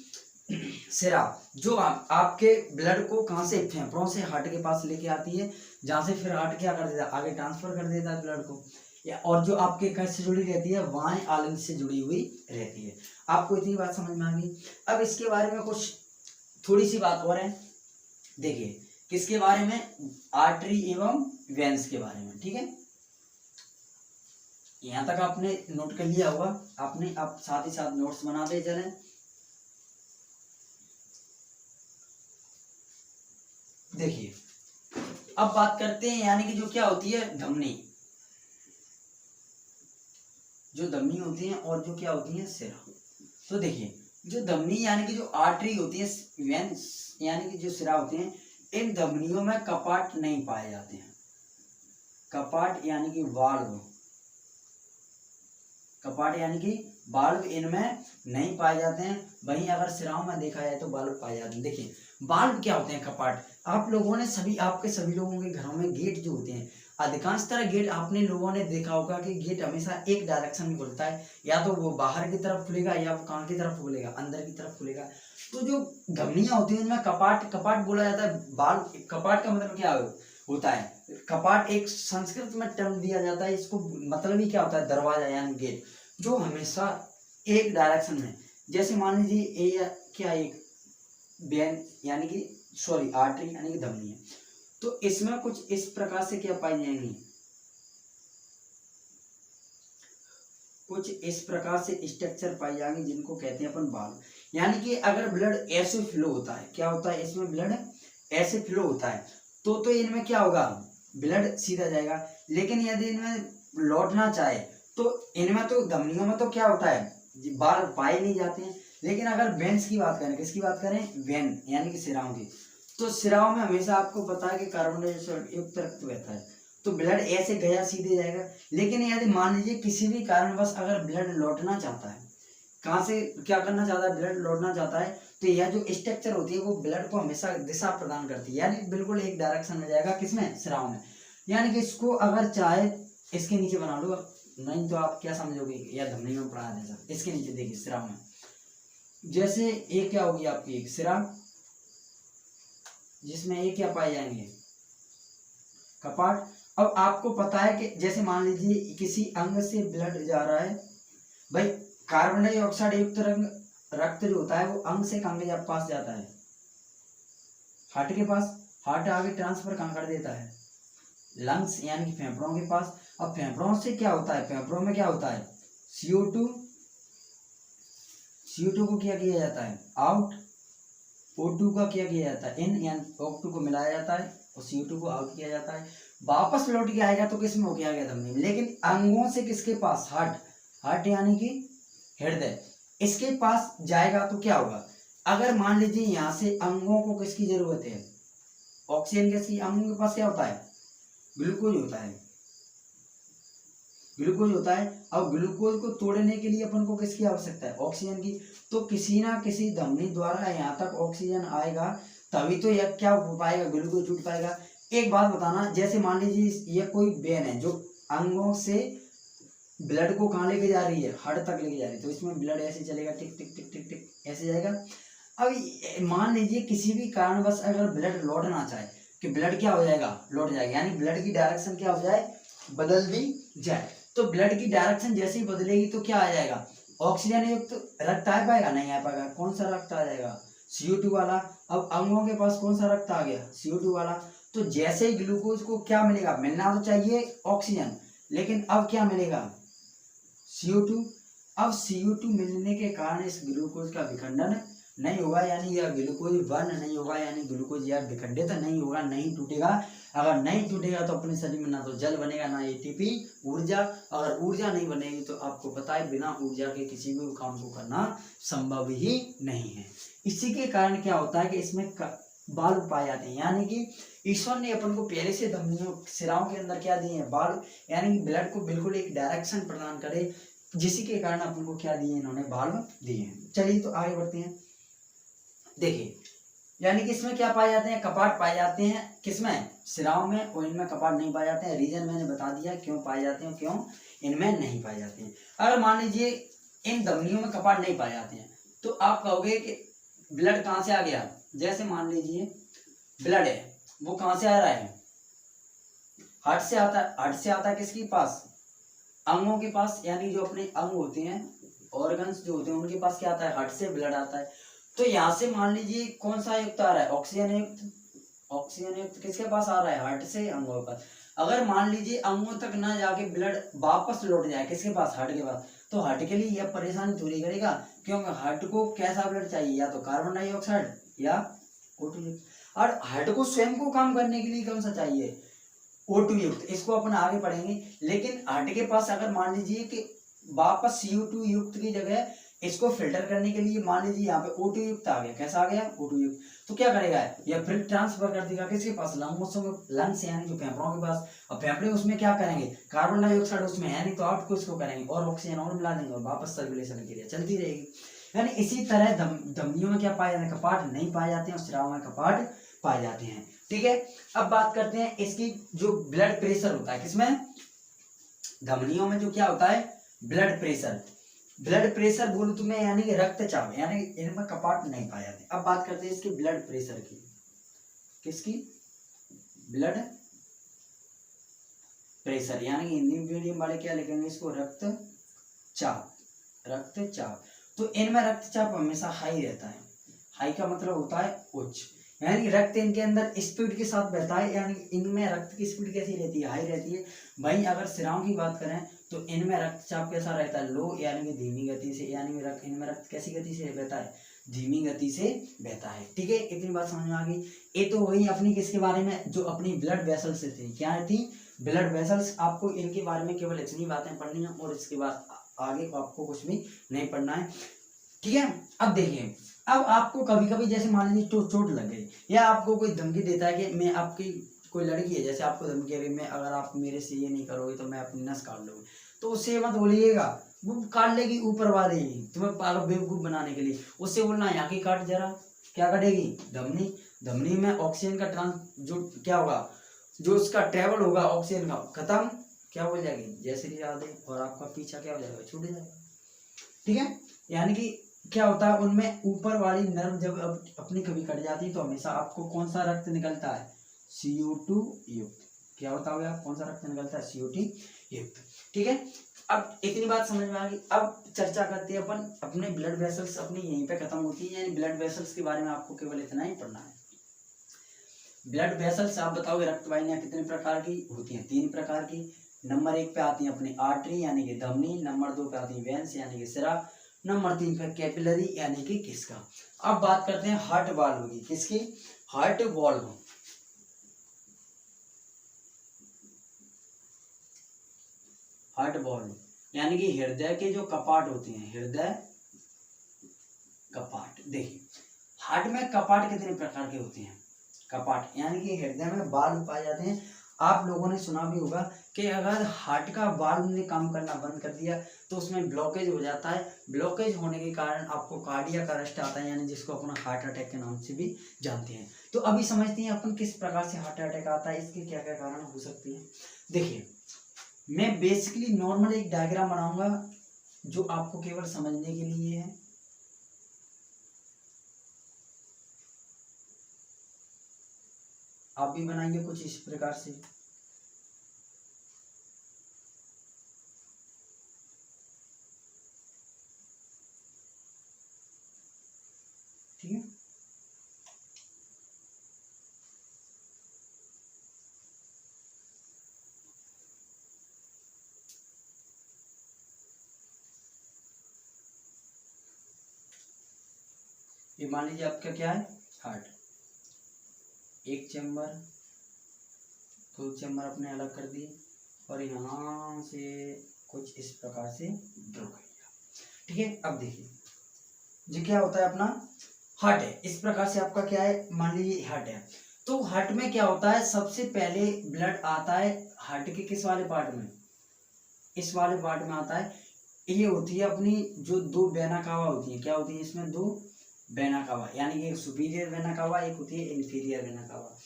सिरा, जो आपके ब्लड को कहाँ से, फेफड़ों से हार्ट के पास लेके आती है, जहाँ से फिर हार्ट क्या कर देता है, आगे ट्रांसफर कर देता है ब्लड को। या और जो आपके कैसे जुड़ी रहती है, वाएं आलंग से जुड़ी हुई रहती है। आपको इतनी बात समझ में आ गई। अब इसके बारे में कुछ थोड़ी सी बात और है, देखिए किसके बारे में, आर्टरी एवं वेन्स के बारे में। ठीक है, यहाँ तक आपने नोट कर लिया होगा, आपने आप साथ ही साथ नोट्स बनाते चले। देखिए अब बात करते हैं यानी कि जो क्या होती है धमनी, जो धमनी होती है और जो क्या होती है सिरा। तो देखिए जो धमनी यानी कि जो आर्टरी होती है, वेन्स यानी कि जो सिरा होते हैं, इन धमनियों में कपाट नहीं पाए जाते हैं। कपाट यानी कि वाल्व, कपाट यानी कि वाल्व इनमें नहीं पाए जाते हैं। वहीं अगर सिराओं में देखा जाए तो वाल्व पाए जाते हैं। देखिए वाल्व क्या होते हैं, कपाट। आप लोगों ने सभी लोगों के घरों में गेट जो होते हैं, अधिकांश तरह गेट आपने लोगों ने देखा होगा कि गेट हमेशा एक डायरेक्शन में खुलता है, या तो वो बाहर की तरफ खुलेगा या वो कहाँ की तरफ खुलेगा, अंदर की तरफ खुलेगा। तो जो धमनियां होती हैं उनमें कपाट, कपाट बोला जाता है। वाल्व, कपाट का मतलब क्या होता है, कपाट एक संस्कृत में टर्म दिया जाता है, इसको मतलब ही क्या होता है, दरवाजा यानी गेट, जो हमेशा एक डायरेक्शन में, जैसे मान लीजिए क्या एक वेन यानी कि सॉरी आर्टरी यानी कि धमनी है, तो इसमें कुछ इस प्रकार से क्या पाई जाएंगी, कुछ इस प्रकार से स्ट्रक्चर पाई जाएंगे जिनको कहते हैं अपन वाल्व। यानी कि अगर ब्लड ऐसे फ्लो होता है, क्या होता है इसमें, ब्लड ऐसे फ्लो होता है, तो इनमें क्या होगा, ब्लड सीधा जाएगा। लेकिन यदि इनमें लौटना चाहे तो इनमें तो धमनियों में तो क्या होता है, बाल पाए नहीं जाते हैं। लेकिन अगर वेन्स की बात करें, किसकी बात करें, वेन यानी कि सिराओं की, तो सिराओं में हमेशा आपको पता है कि कार्बन डाइऑक्साइड युक्त रक्त बहता है, तो ब्लड ऐसे गया सीधे जाएगा। लेकिन यदि मान लीजिए किसी भी कारणवश अगर ब्लड लौटना चाहता है, कहाँ से क्या करना चाहता है, ब्लड लौटना चाहता है, तो यह जो स्ट्रक्चर होती है वो ब्लड को हमेशा दिशा प्रदान करती है, यानी बिल्कुल एक डायरेक्शन में जाएगा, किसमें, सिराओं में। यानी कि इसको अगर चाहे इसके नीचे बना लो, नहीं तो आप क्या समझोगे, या धमनी में पढ़ा दें सर, इसके नीचे देखिए सिराओं में, जैसे एक क्या होगी आपकी एक सिरा, जिसमें एक क्या पाए जाएंगे, कपाट। अब आपको पता है कि जैसे मान लीजिए किसी अंग से ब्लड जा रहा है, भाई कार्बन डाइऑक्साइड युक्त रक्त जो होता है वो अंग से अंग के पास जाता है, हार्ट के पास, हार्ट आगे ट्रांसफर कहाँ कर देता है, लंग्स यानी कि फेफड़ों के पास। अब फेफड़ों से क्या होता है, फेफड़ों में क्या होता है, CO2 को क्या किया जाता है, आउट, O2 का क्या किया जाता है, इन, यानी O2 को मिलाया जाता है और CO2 को आउट किया जाता है। वापस लौट के आएगा तो किसमें हो गया धमनी में। लेकिन अंगों से किसके पास, हार्ट, हार्ट यानी कि हृदय, इसके पास जाएगा तो क्या होगा, अगर मान लीजिए यहाँ से अंगों को किसकी जरूरत है, ऑक्सीजन गैस की अंगों के पास क्या होता है, ग्लूकोज होता है, ग्लूकोज होता है। अब ग्लूकोज को तोड़ने के लिए अपन को किसकी आवश्यकता है, ऑक्सीजन की। तो किसी ना किसी धमनी द्वारा यहाँ तक ऑक्सीजन आएगा तभी तो यह क्या हो पाएगा, ग्लूकोज टूट पाएगा। एक बात बताना, जैसे मान लीजिए ये कोई वेन है जो अंगों से ब्लड को कहाँ लेके जा रही है, हार्ट तक लेके जा रही है, तो इसमें ब्लड ऐसे चलेगा, टिक टिक टिक टिक टिक ऐसे जाएगा। अब मान लीजिए किसी भी कारणवश अगर ब्लड लौटना चाहे कि ब्लड क्या हो जाएगा, लौट जाएगा, यानी ब्लड की डायरेक्शन क्या हो जाए, बदल दी जाए। तो ब्लड की डायरेक्शन जैसे ही बदलेगी तो क्या आ जाएगा, ऑक्सीजन युक्त रक्त आ पाएगा, नहीं आ पाएगा। कौन सा रक्त आ जाएगा, CO2 वाला। अब अंगों के पास कौन सा रक्त आ गया, CO2 वाला। तो जैसे ही ग्लूकोज को क्या मिलेगा, मिलना तो चाहिए ऑक्सीजन, लेकिन अब क्या मिलेगा, CO2। अब CO2 मिलने के कारण इस ग्लूकोज का विखंडन नहीं होगा, यानी यह ग्लूकोज बर्न नहीं होगा, यानी ग्लूकोज यह विखंडित नहीं होगा, नहीं टूटेगा। अगर नहीं टूटेगा तो अपने शरीर में ना तो जल बनेगा ना ATP ऊर्जा। अगर ऊर्जा नहीं बनेगी तो आपको पता है बिना ऊर्जा के किसी भी काम को करना संभव ही नहीं है। इसी के कारण क्या होता है कि इसमें बाल पाए जाते हैं, यानी कि ईश्वर ने अपन को पहले से धमनियों सिराओं के अंदर क्या दिए हैं, बाल, यानी कि ब्लड को बिल्कुल एक डायरेक्शन प्रदान करे, जिसी के कारण अपन को क्या दिए, इन्होंने बाल दिए हैं। चलिए तो आगे बढ़ते हैं। देखिए, यानी कि इसमें क्या पाए जाते हैं, कपाट पाए जाते हैं, किसमें, सिराओं में, और इनमें कपाट नहीं पाए जाते हैं। रीजन मैंने बता दिया क्यों पाए जाते हैं, क्यों इनमें नहीं पाए जाते हैं। अगर मान लीजिए इन धमनियों में कपाट नहीं पाए जाते हैं तो आप कहोगे कि ब्लड कहाँ से आ गया। जैसे मान लीजिए ब्लड है वो कहाँ से आ रहा है, हार्ट से आता है। हार्ट से आता है किसके पास, अंगों के पास, यानी जो अपने अंग होते हैं, ऑर्गन्स जो होते हैं उनके पास क्या आता है, हार्ट से ब्लड आता है। तो यहाँ से मान लीजिए कौन सा युक्त आ रहा है, ऑक्सीजन युक्त। ऑक्सीजन युक्त किसके पास आ रहा है, हार्ट से अंगों के पास। अगर मान लीजिए अंगों तक ना जाके ब्लड वापस लौट जाए किसके पास, हार्ट के पास, तो हार्ट के लिए यह परेशानी थोड़ी करेगा, क्योंकि हार्ट को कैसा ब्लड चाहिए, या तो कार्बन डाइऑक्साइड या O2 युक्त। और हार्ट को स्वयं को काम करने के लिए कौन सा चाहिए, O2 युक्त। इसको अपन आगे पढ़ेंगे। लेकिन हार्ट के पास अगर मान लीजिए कि वापस CO2 युक्त की जगह इसको फिल्टर करने के लिए मान लीजिए यहाँ पे O2 युक्त आ गया, कैसा आ गया, O2 युक्त, तो क्या करेगा, या फिर ट्रांसफर कर देगा किसके पास, लंग्स यानी जो फेफड़ों के पास। और फेफड़े उसमें क्या करेंगे, कार्बन डाइऑक्साइड उसमें है नहीं, तो आउट को इसको करेंगे और ऑक्सीजन और मिला देंगे और वापस सर्कुलेशन की क्रिया चलती रहेगी। यानी इसी तरह धमनियों में क्या पाए जाते हैं, कपाट नहीं पाए जाते हैं, और सिराओं में कपाट पाए जाते हैं। ठीक है, अब बात करते हैं इसकी जो ब्लड प्रेशर होता है, किसमें, धमनियों में जो क्या होता है, ब्लड प्रेशर। ब्लड प्रेशर बोलूं तो मैं, यानी कि रक्तचाप, यानी इनमें कपाट नहीं पाए जाते। अब बात करते हैं इसकी ब्लड प्रेशर की, किसकी, ब्लड प्रेशर, यानी हिंदी मीडियम वाले क्या लिखेंगे इसको, रक्तचाप, रक्तचाप। तो इनमें रक्तचाप हमेशा हाई रहता है। हाई का मतलब होता है उच्च, यानी रक्त इनके अंदर स्पीड के साथ बहता है, यानी इनमें रक्त की स्पीड कैसी रहती है, हाई रहती है। वहीं अगर सिराओं की बात करें तो इनमें रक्तचाप कैसा रहता है, लो, यानी कि धीमी गति से, यानी इनमें रक्त कैसी गति से बहता है, धीमी गति से बहता है। ठीक है, इतनी बात समझ में आ गई। ये तो वही अपनी किसके बारे में, जो अपनी ब्लड वेसल्स थी, क्या थी, ब्लड वेसल्स। आपको इनके बारे में केवल इतनी बातें पढ़नी है और इसके बाद आगे आपको कुछ भी नहीं पढ़ना है। ठीक है, अब देखिए, अब आपको कभी कभी जैसे मान लीजिए चोट लग गई, या आपको कोई धमकी देता है कि मैं आपकी, कोई लड़की है जैसे आपको धमकी है, मैं अगर आप मेरे से ये नहीं करोगे तो मैं अपनी नस काट लूंगी, तो उससे मत बोलिएगा, वो काट लेगी, ऊपर वाली तुम्हें पागल बेवकूफ बनाने के लिए। उससे बोलना यहाँ की काट जरा, क्या काटेगी, धमनी। धमनी में ऑक्सीजन का जो क्या होगा, जो उसका ट्रेवल होगा ऑक्सीजन का, खत्म, क्या हो जाएगी, जैसे राधे, और आपका पीछा क्या हो जाएगा, छूट जाएगा। ठीक है, यानी कि क्या होता है, उनमें ऊपर वाली नर्व जब अपनी कभी कट जाती है तो हमेशा आपको कौन सा रक्त निकलता है, CO2 युक्त। क्या होता है, कौन सा रक्त निकलता है, CO2 युक्त। ठीक है, अब इतनी बात समझ में आ गई। अब चर्चा करते हैं अपन, अपने ब्लड वेसल्स अपनी यहीं पे खत्म होती है, यानी ब्लड वेसल्स के बारे में आपको केवल इतना ही पढ़ना है। ब्लड वेसल्स आप बताओगे, रक्त वाहिनियां कितने प्रकार की होती हैं, 3 प्रकार की। नंबर 1 पे आती है अपनी आर्टरी यानी कि धमनी, नंबर 2 पे आती है वेन्स यानी कि सिरा, नंबर 3 पे कैपिलरी यानी कि किसका। अब बात करते हैं हार्ट वाल्व की, किसकी, हार्ट वाल्व। हार्ट वाल्व यानी कि हृदय के जो कपाट होते हैं, हृदय कपाट। देखिए, हार्ट में कपाट कितने प्रकार के होते हैं, कपाट, यानी कि हृदय में वाल्व पाए जाते हैं। आप लोगों ने सुना भी होगा कि अगर हार्ट का वाल्व ने काम करना बंद कर दिया तो उसमें ब्लॉकेज हो जाता है। ब्लॉकेज होने के कारण आपको कार्डियक अरेस्ट आता है, यानी जिसको अपन हार्ट अटैक के नाम से भी जानते हैं। तो अभी समझते हैं अपन किस प्रकार से हार्ट अटैक आता है, इसके क्या क्या कारण हो सकते हैं। देखिए, मैं बेसिकली नॉर्मल एक डायग्राम बनाऊंगा जो आपको केवल समझने के लिए है। आप भी बनाइए कुछ इस प्रकार से। ठीक है, ये मान लीजिए आपका क्या है, हार्ट। एक चैम्बर, दो चैम्बर अपने अलग कर दिए और यहाँ से कुछ इस प्रकार से ड्रॉ कर दिया। ठीक है, अब देखिए जी क्या होता है, अपना हार्ट है। इस प्रकार से आपका क्या है, मान लीजिए हार्ट है। तो हार्ट में क्या होता है, सबसे पहले ब्लड आता है हार्ट के किस वाले पार्ट में, इस वाले पार्ट में आता है। ये होती है अपनी जो दो वेना कावा होती है, क्या होती है इसमें, दो वेना कावा, यानी कि एक सुपीरियर वेना कावा, एक होती है इन्फीरियर वेना कावा।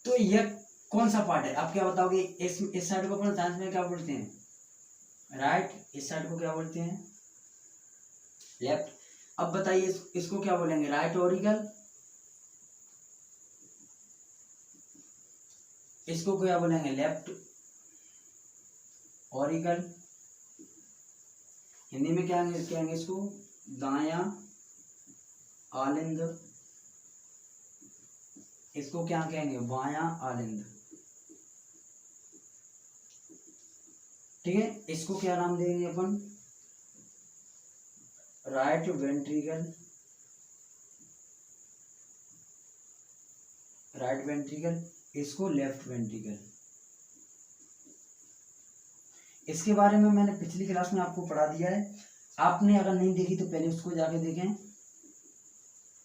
तो यह कौन सा पार्ट है, आप क्या बताओगे। इस साइड को अपन साइंस में क्या बोलते हैं, राइट। इस साइड को क्या बोलते हैं, लेफ्ट। अब बताइए इसको क्या बोलेंगे, राइट ऑरिकल। इसको क्या बोलेंगे, लेफ्ट ऑरिकल। हिंदी में क्या कहेंगे इसको, दायां आलिंद। इसको क्या कहेंगे, बायां आलिंद। ठीक है, इसको क्या नाम देंगे अपन, राइट वेंट्रिकल। राइट वेंट्रिकल, इसको लेफ्ट वेंट्रिकल। इसके बारे में मैंने पिछली क्लास में आपको पढ़ा दिया है, आपने अगर नहीं देखी तो पहले उसको जाके देखें।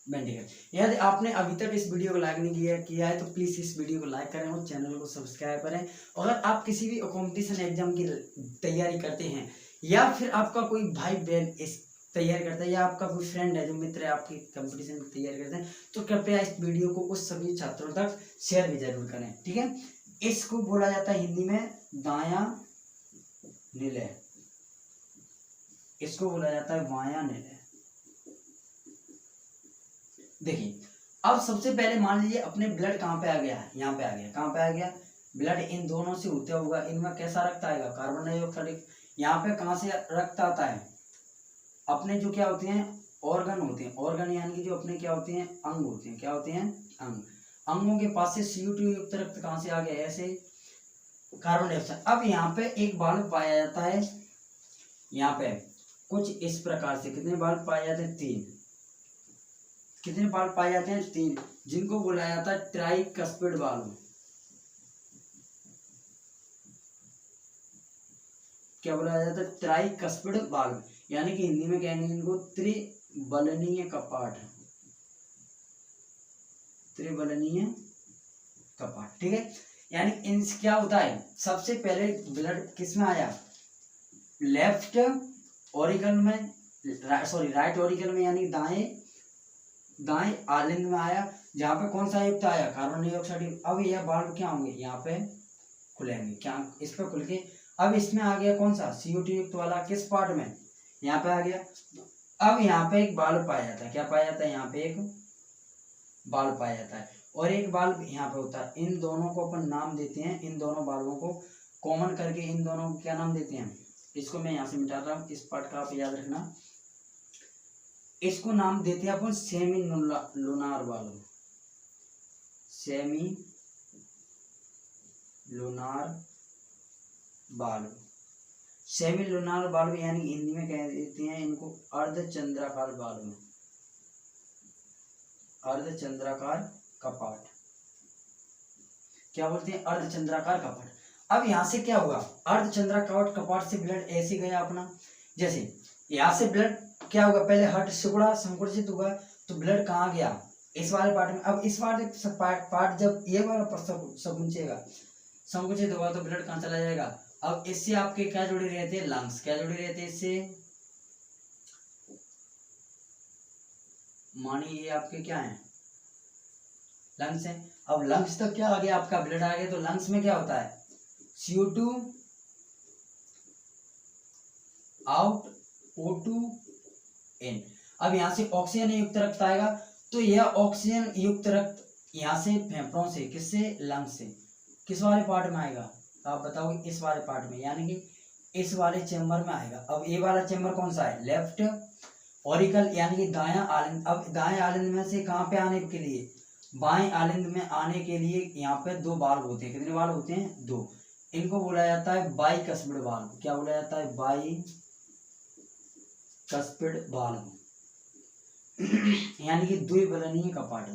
वेंट्रिकल, यदि आपने अभी तक इस वीडियो को लाइक नहीं किया है तो प्लीज इस वीडियो को लाइक करें और चैनल को सब्सक्राइब करें। अगर आप किसी भी कॉम्पिटिशन एग्जाम की तैयारी करते हैं या फिर आपका कोई भाई बहन इस तैयारी करता है या आपका कोई फ्रेंड है जो मित्र है आपकी कंपटीशन की तैयारी करते हैं, तो कृपया इस वीडियो को उस सभी छात्रों तक शेयर भी जरूर करें। ठीक है, इसको बोला जाता है हिंदी में दायां निलय, इसको बोला जाता है बायां निलय। देखिए, अब सबसे पहले मान लीजिए अपने ब्लड कहाँ पे आ गया, यहाँ पे आ गया। कहाँ पे आ गया, ब्लड इन दोनों से होते हुआ इनमें कैसा रक्त आएगा, कार्बन डाइऑक्साइड। यहाँ पे कहाँ से रक्त आता है, अपने जो क्या होते हैं ऑर्गन होते हैं, ऑर्गन यानी कि जो अपने क्या होते हैं अंग होते हैं, क्या होते हैं अंग। अंगों के पास से CO2 युक्त रक्त कहाँ से आ गया, ऐसे कार्बन डाइऑक्साइड। अब यहाँ पे एक वाल्व पाया जाता है, यहाँ पे कुछ इस प्रकार से कितने वाल्व पाए जाते हैं, 3। कितने वाल्व पाए जाते हैं, 3, जिनको बोला जाता है ट्राइकस्पिड वाल्व। क्या बोला जाता है, ट्राइकस्पिड वाल्व, यानी कि हिंदी में कहेंगे इनको त्रिबलनीय कपाट। त्रिबलनीय कपाट, ठीक है। यानी इन क्या होता है, सबसे पहले ब्लड किस में आया, लेफ्ट ऑरिकल में, सॉरी राइट ऑरिकल में, यानी दाएं आलिंद में आया, जहाँ पे कौन सा युक्त आया, कार्बन डाइऑक्साइड। अब यह वाल्व क्या होंगे, यहाँ पे खुलेंगे, क्या इस पे खुल के अब इसमें आ गया कौन सा CO2 युक्त वाला, किस पार्ट में, यहाँ पे आ गया। अब यहाँ पे एक वाल्व पाया जाता है, क्या पाया जाता है, यहाँ पे एक वाल्व पाया जाता है और एक वाल्व यहाँ पे होता है। इन दोनों को अपन नाम देते हैं, इन दोनों वाल्वों को कॉमन करके इन दोनों को क्या नाम देते हैं। इसको मैं यहाँ से मिटा रहा हूँ, इस पार्ट का आप याद रखना। इसको नाम देते हैं अपन semi lunar valve, semi lunar valve. Semi lunar valve यानी हिंदी में कह देते हैं इनको अर्धचंद्राकार वाल्व, अर्धचंद्राकार कपाट, क्या बोलते हैं, अर्धचंद्राकार कपाट। अब यहाँ से क्या हुआ, अर्धचंद्राकार कपाट से ब्लड ऐसे गया अपना, जैसे यहाँ से ब्लड क्या होगा, पहले हार्ट सिकुड़ा संकुचित हुआ तो ब्लड कहाँ गया, इस वाले पार्ट में। अब इस वाले पार्ट जब ये वाला संकुचित होगा तो ब्लड कहाँ चला जाएगा। अब इससे आपके क्या जुड़े रहते हैं, लंग्स। क्या जुड़े रहते हैं इससे, मानिए ये आपके क्या है, लंग्स है। अब लंग्स तक क्या आ गया, आपका ब्लड आ गया, तो लंग्स में क्या होता है, CO2 आउट, O2 इन। अब यहाँ से ऑक्सीजन युक्त रक्त आएगा, तो यह ऑक्सीजन युक्त रक्त यहाँ से फेफड़ों से, किससे, लंग्स से, किस वाले पार्ट में आएगा, आप बताओगे, इस वाले पार्ट में, यानी कि इस वाले चेम्बर में आएगा। अब ये वाला चेम्बर कौन सा है, लेफ्ट ऑरिकल, यानी कि दायां आलिंद। अब दाएं आलिंद में से कहाँ पे आने के लिए, बाएं आलिंद में आने के लिए यहाँ पे दो वाल्व होते हैं। कितने वाल्व होते हैं, दो। इनको बोला जाता है बाइकस्पिड वाल्व। क्या बोला जाता है, बाइकस्पिड वाल्व यानी कि द्विबलनीय कपाट,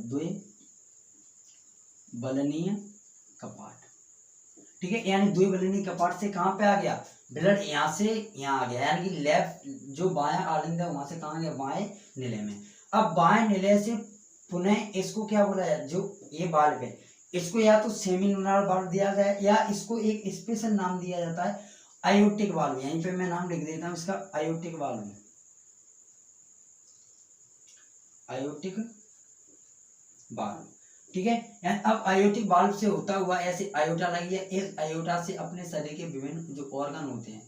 द्विबलनीय कपाट, ठीक है। यानी द्विबलनीय कपाट से कहाँ पे आ गया, ब्लड यहाँ से यहाँ आ गया, यानी कि लेफ्ट जो बायां आलिंद है वहां से कहाँ गया, बाएं नीले में। अब बाएं नीले से पुनः इसको क्या बोला जाए, जो ये बाल्ब है इसको या तो सेमिलुनर बाल्ब दिया जाए या इसको एक स्पेशल नाम दिया जाता है आयोटिक वाल्व। यहीं पे मैं नाम लिख देता हूँ इसका, आयोटिक वाल्व, आयोटिक वाल्व, ठीक है। अब आयोटिक वाल्व से होता हुआ ऐसे आयोटा लगी है, इस आयोटा से अपने शरीर के विभिन्न जो ऑर्गन होते हैं,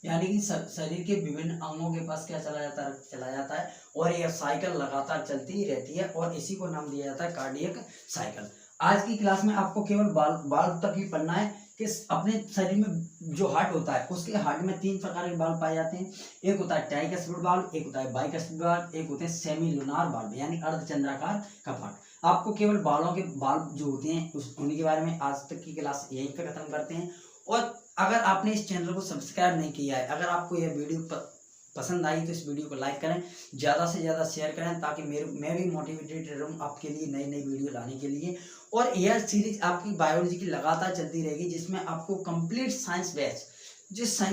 यानी कि शरीर के विभिन्न अंगों के पास क्या चला जाता है, रक्त चला जाता है, और यह साइकिल लगातार चलती ही रहती है, और इसी को नाम दिया जाता है कार्डियक साइकिल। आज की क्लास में आपको केवल बाल्ब तक ही पढ़ना है कि अपने शरीर में जो हार्ट होता है, उसके हार्ट में 3 प्रकार के बाल्ब पाए जाते हैं। एक होता है ट्राइकस्पिड बाल्ब, एक होता है बाइकस्पिड बाल्ब, एक होते हैं सेमिलुनार बाल्ब, यानी अर्धचंद्राकार कपाट। आपको केवल बालों के बाल्ब जो होते हैं उन्हीं के बारे में आज तक की क्लास यहीं पे खत्म करते हैं। और अगर आपने इस चैनल को सब्सक्राइब नहीं किया है, अगर आपको यह वीडियो पसंद आई तो इस वीडियो को लाइक करें, ज़्यादा से ज़्यादा शेयर करें, ताकि मैं भी मोटिवेटेड रहूं आपके लिए नई नई वीडियो लाने के लिए। और यह सीरीज आपकी बायोलॉजी की लगातार चलती रहेगी, जिसमें आपको complete science base,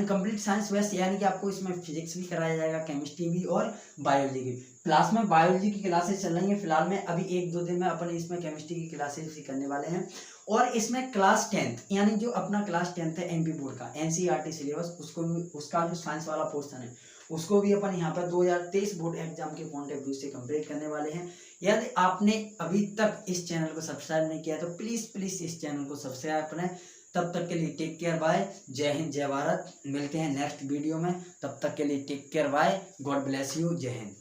complete science base, यानी कि आपको इसमें फिजिक्स भी कराया जाएगा, केमिस्ट्री भी और बायोलॉजी की। क्लास में बायोलॉजी की क्लासेस चल रही हैं फिलहाल में, अभी 1-2 दिन में अपन इसमें केमिस्ट्री की क्लासेस भी करने वाले हैं। और इसमें क्लास 10th, यानी जो अपना क्लास 10th है MP बोर्ड का NCERT सिलेबस, उसको भी, उसका जो साइंस वाला पोर्शन है उसको भी अपन यहाँ पर 2023 बोर्ड एग्जाम के पॉइंट ऑफ व्यू से कंप्लीट करने वाले हैं। यदि आपने अभी तक इस चैनल को सब्सक्राइब नहीं किया तो प्लीज़ इस चैनल को सब्सक्राइब करें। तब तक के लिए टेक केयर, बाय, जय हिंद, जय भारत। मिलते हैं नेक्स्ट वीडियो में, तब तक के लिए take care, bye, God bless you, जय हिंद।